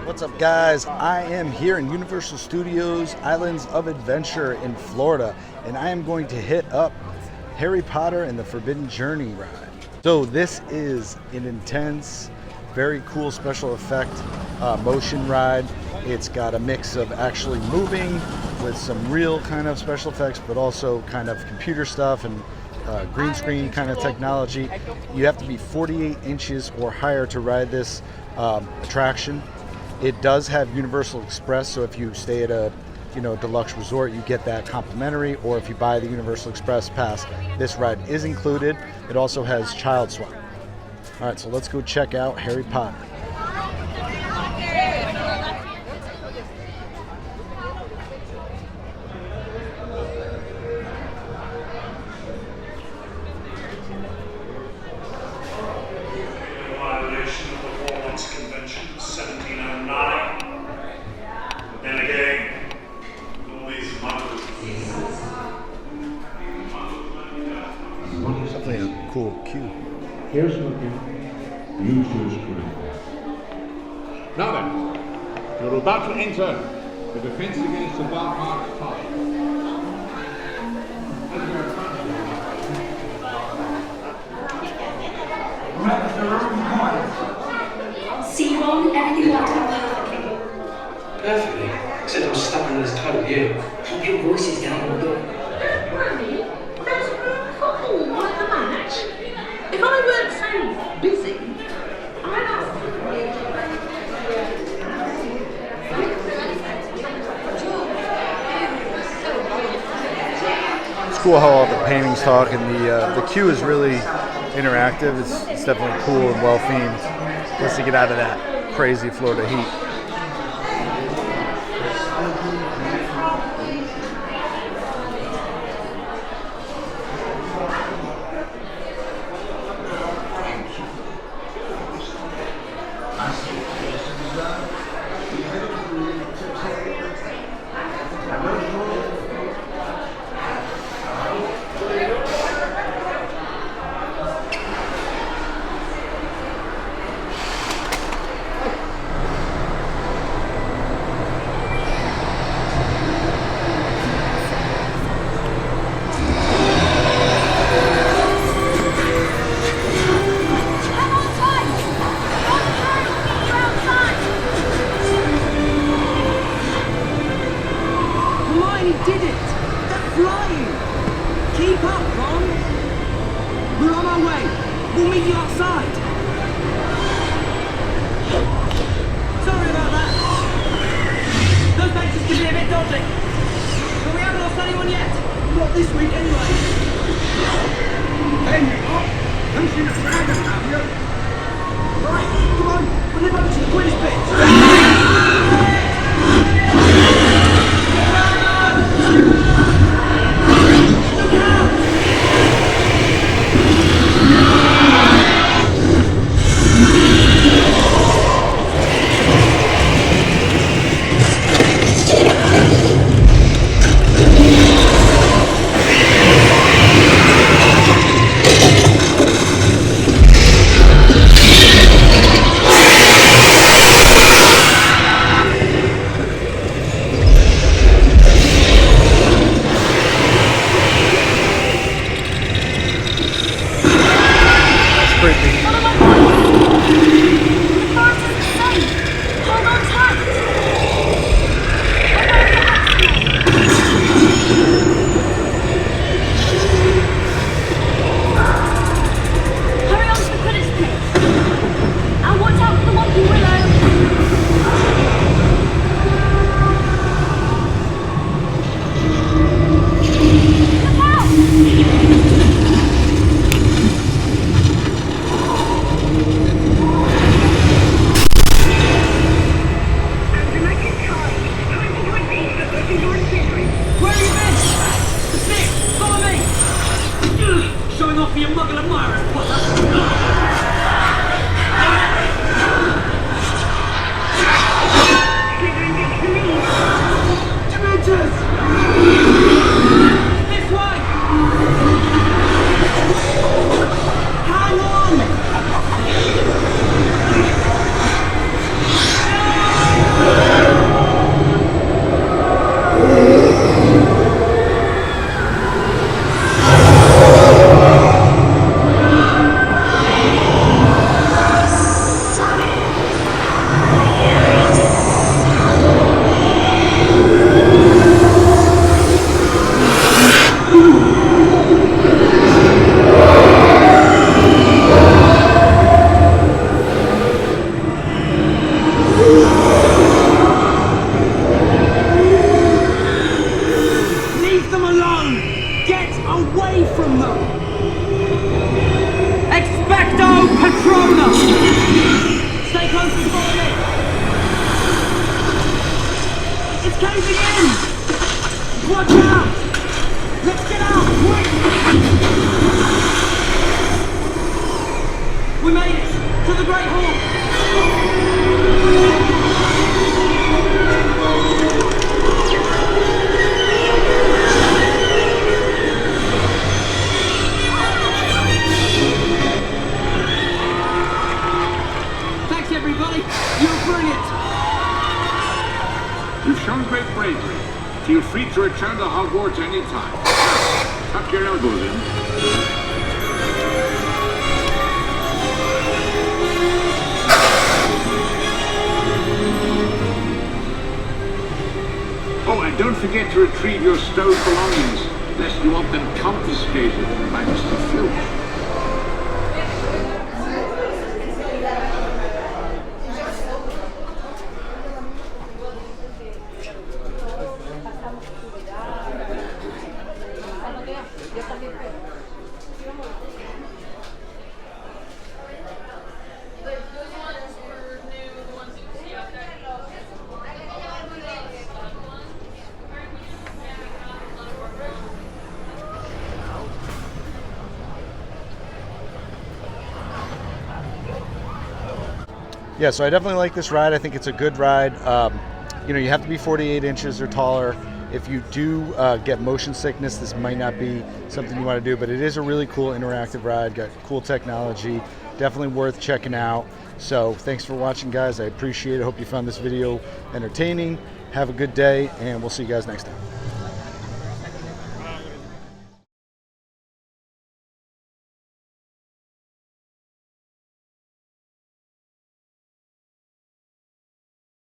What's up, guys? I am here in Universal Studios Islands of Adventure in Florida, and I am going to hit up Harry Potter and the Forbidden Journey ride. So this is an intense, very cool special effect motion ride. It's got a mix of actually moving with some real kind of special effects, but also kind of computer stuff and green screen kind of technology. You have to be 48 inches or higher to ride this attraction. It does have Universal Express, so if you stay at a deluxe resort, you get that complimentary, or if you buy the Universal Express pass, this ride is included. It also has child swap. All right, so let's go check out Harry Potter. Definitely a cool cue. Here's what you choose correctly. Now then, you're about to enter the Defense Against the Dark Arts Tower. See, Ron, everything worked out perfectly. Perfectly? Except I'm stubborn as told you. Keep your voices down, or don't. Granny, there's room for all at the match. If I weren't so busy, I'd ask It's cool how all the paintings talk, and the queue is really interactive. It's definitely cool and well themed. Just to get out of that crazy Florida heat. He did it! They're flying! Keep up, Ron! We're on our way! We'll meet you outside! Sorry about that! Those faces can be a bit dodgy! But we haven't lost anyone yet! Not this week, anyway! Hey, you lot! Haven't seen a dragon, have you? Right, come on! We'll live over to the Quidditch pitch! everybody. You're brilliant. You've shown great bravery. Feel free to return to Hogwarts anytime. Now, tuck your elbows in. Oh, and don't forget to retrieve your stowed belongings, lest you want them confiscated by Mr. Filch. Yeah, so I definitely like this ride. I think it's a good ride. You know, you have to be 48 inches or taller. If you do get motion sickness, this might not be something you want to do, but it is a really cool interactive ride. Got cool technology. Definitely worth checking out. So thanks for watching, guys. I appreciate it. Hope you found this video entertaining. Have a good day, and we'll see you guys next time.